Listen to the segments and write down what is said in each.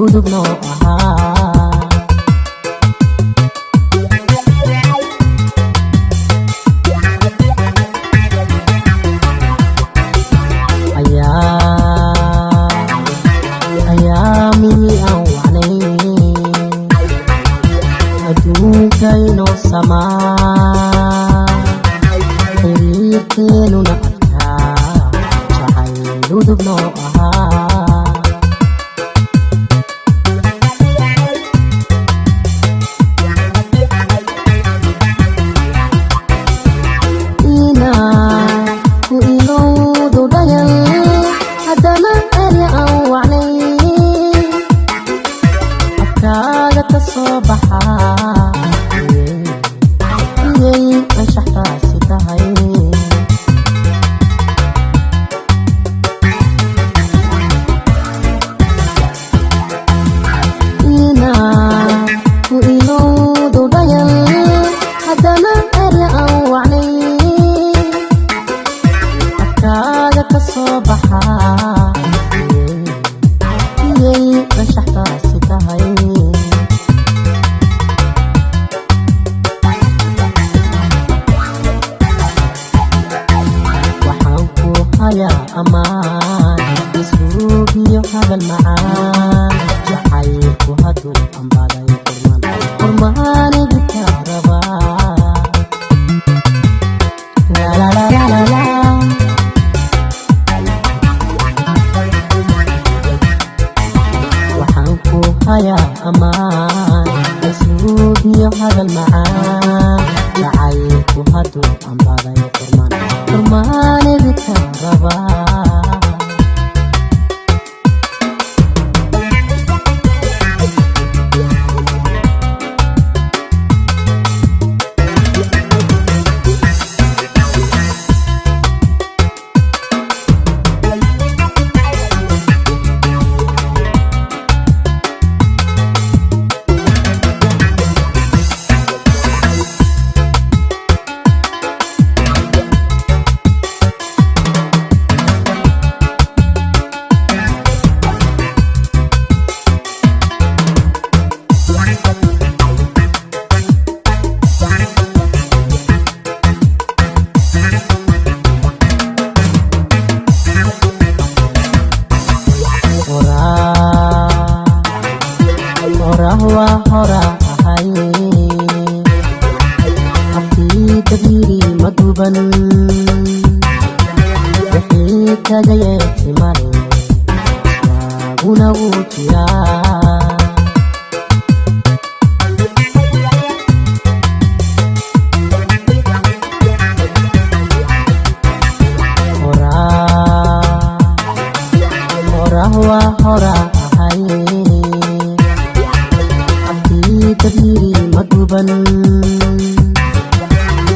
udub noo ahaa ayaamihii aan wacnay adduunkayno samaa xiriirkeenuna adkaa jacayl udub noo ahaa amaan isluubiyo hadal macaan jacaylku hadduu ambaday qurmaanidka rabaa waxaan ku hayaa amaan isluubiyo hadal macaan jacaylku hadduu ambaday qurmaanidka rabaa hora ahay abtii dabiri maduban wixii tagaye timare waaguna wuu jiraa hora ahay dabiri maduban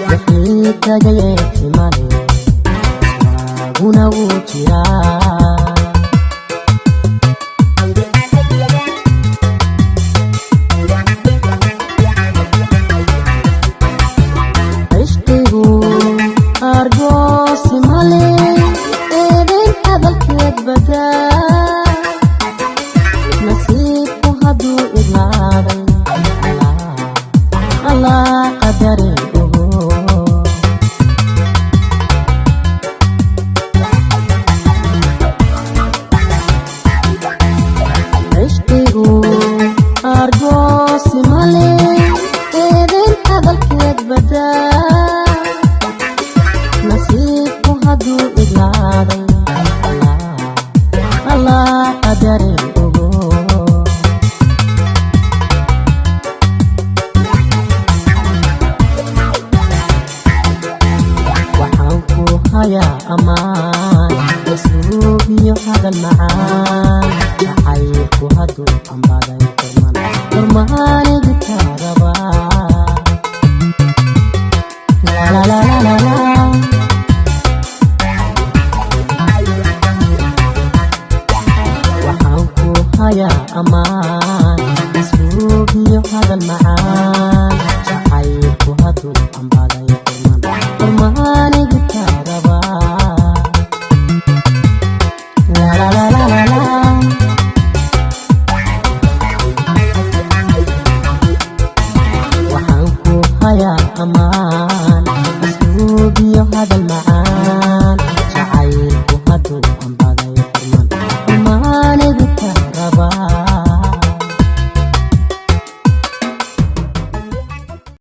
wixii tagaye timare waaguna wuu jiraa ishqigu argoosi male eedayn hadalkeed badaa nasiibku hadduu idlaaday Allah qadari ishqigu argoosi male eedayn hadalkeed badaa nasiibku hadduu idlaaday Allah qadari haya amaan isluubiyo hadal macaan jacaylku hadduu ambaday qurmaanidka rabaa waxaan ku hayaa amaan isluubiyo hadal macaan jacaylku hadduu ambaday qurmaanidka أمان